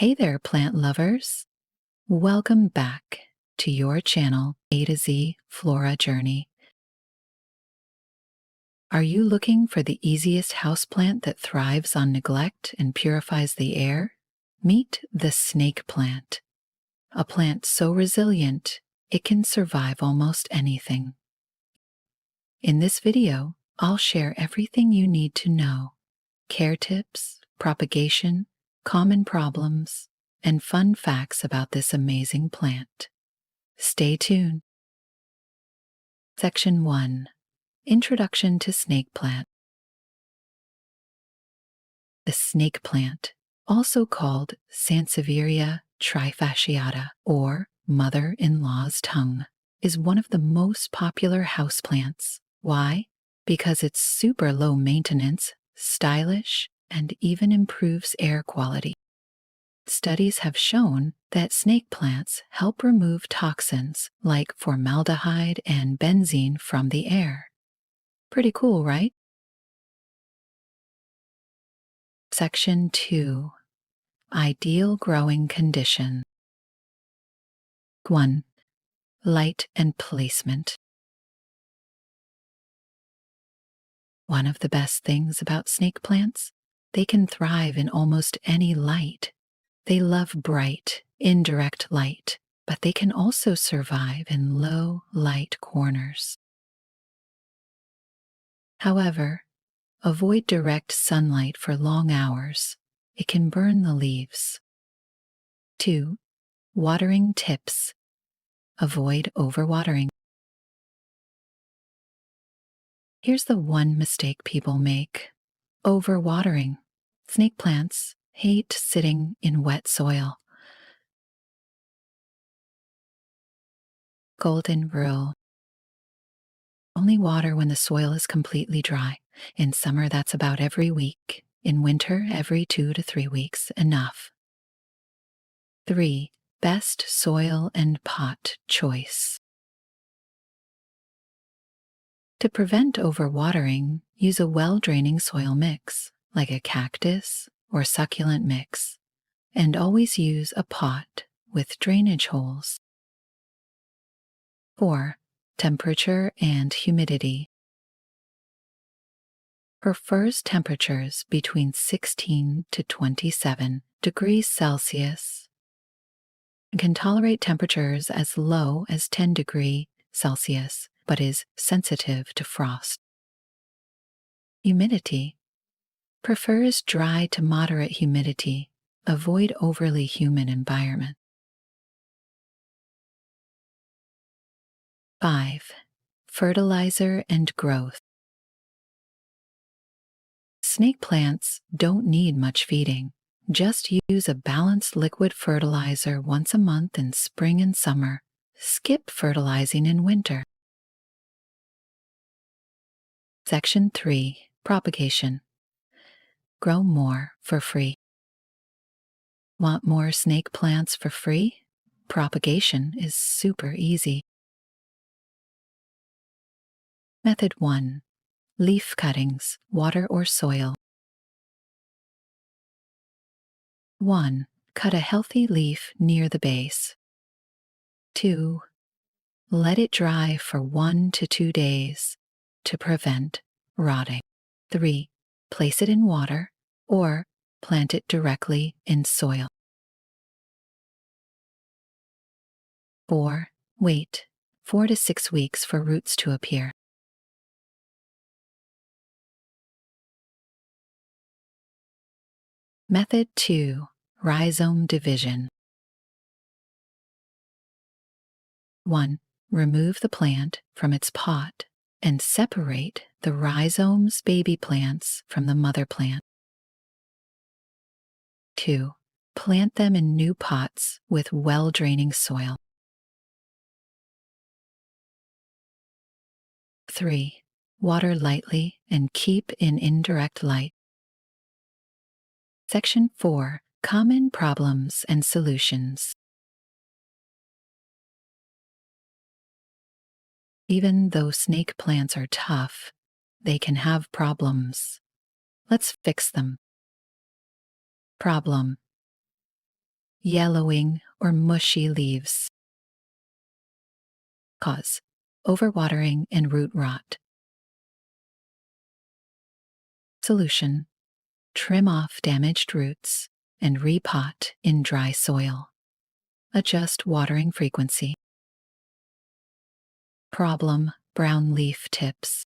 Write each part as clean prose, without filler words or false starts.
Hey there, plant lovers! Welcome back to your channel, A-ZFloraJourney. Are you looking for the easiest houseplant that thrives on neglect and purifies the air? Meet the snake plant, a plant so resilient it can survive almost anything. In this video, I'll share everything you need to know: care tips, propagation, common problems, and fun facts about this amazing plant. Stay tuned. Section 1. Introduction to snake plant. The snake plant, also called Sansevieria trifasciata or mother-in-law's tongue, is one of the most popular houseplants. Why? Because it's super low maintenance, stylish, and even improves air quality. Studies have shown that snake plants help remove toxins like formaldehyde and benzene from the air. Pretty cool, right? Section 2. Ideal growing condition. 1. Light and placement. One of the best things about snake plants, they can thrive in almost any light. They love bright, indirect light, but they can also survive in low light corners. However, avoid direct sunlight for long hours. It can burn the leaves. 2. Watering tips. Avoid overwatering. Here's the one mistake people make: overwatering. Snake plants hate sitting in wet soil. Golden rule: only water when the soil is completely dry. In summer, that's about every week. In winter, every 2 to 3 weeks, enough. 3. Best soil and pot choice. To prevent overwatering, use a well-draining soil mix, like a cactus or succulent mix, and always use a pot with drainage holes. 4. Temperature and humidity. Prefers temperatures between 16 to 27 degrees Celsius. Can tolerate temperatures as low as 10 degrees Celsius, but is sensitive to frost. Humidity. Prefers dry to moderate humidity. Avoid overly humid environment. 5. Fertilizer and growth. Snake plants don't need much feeding. Just use a balanced liquid fertilizer once a month in spring and summer. Skip fertilizing in winter. Section 3. Propagation. Grow more for free. Want more snake plants for free? Propagation is super easy. Method 1. Leaf cuttings, water or soil. 1. Cut a healthy leaf near the base. 2. Let it dry for 1 to 2 days to prevent rotting. 3. Place it in water or plant it directly in soil. 4. Wait 4 to 6 weeks for roots to appear. Method 2. Rhizome division. 1. Remove the plant from its pot and separate the rhizome's baby plants from the mother plant. 2. Plant them in new pots with well-draining soil. 3. Water lightly and keep in indirect light. Section 4. Common problems and solutions. Even though snake plants are tough, they can have problems. Let's fix them. Problem: yellowing, or mushy leaves. Cause: overwatering and root rot. Solution: trim off damaged roots and repot in dry soil. Adjust watering frequency. Problem: brown leaf tips.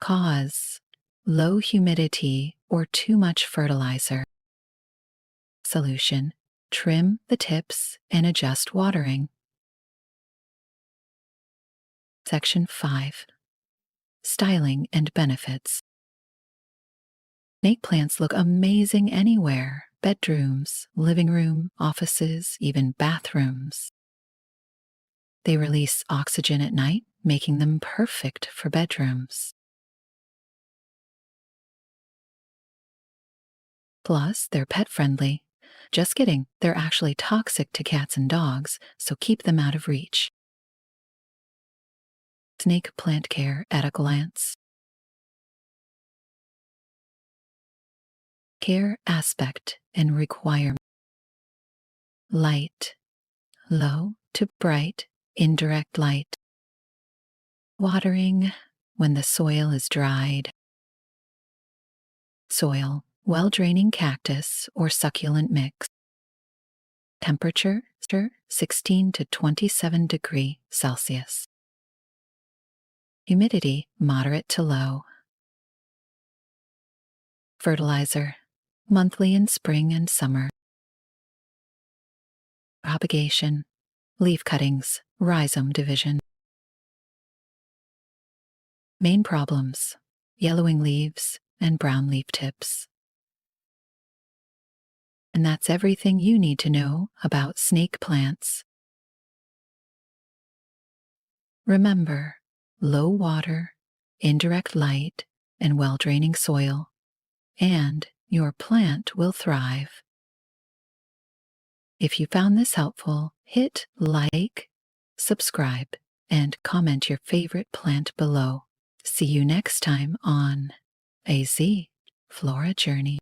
Cause: low humidity or too much fertilizer. Solution: trim the tips and adjust watering. Section 5. Styling and benefits. Snake plants look amazing anywhere: bedrooms, living room, offices, even bathrooms. They release oxygen at night, making them perfect for bedrooms. Plus, they're pet-friendly. Just kidding, they're actually toxic to cats and dogs, so keep them out of reach. Snake plant care at a glance. Care aspect and requirement. Light: low to bright, indirect light. Watering: when the soil is dried. Soil: well-draining cactus or succulent mix. Temperature: 16 to 27 degrees Celsius. Humidity: moderate to low. Fertilizer: monthly in spring and summer. Propagation: leaf cuttings, rhizome division. Main problems: yellowing leaves and brown leaf tips. And that's everything you need to know about snake plants. Remember, low water, indirect light, and well-draining soil, and your plant will thrive. If you found this helpful, hit like, subscribe, and comment your favorite plant below. See you next time on A-ZFloraJourney.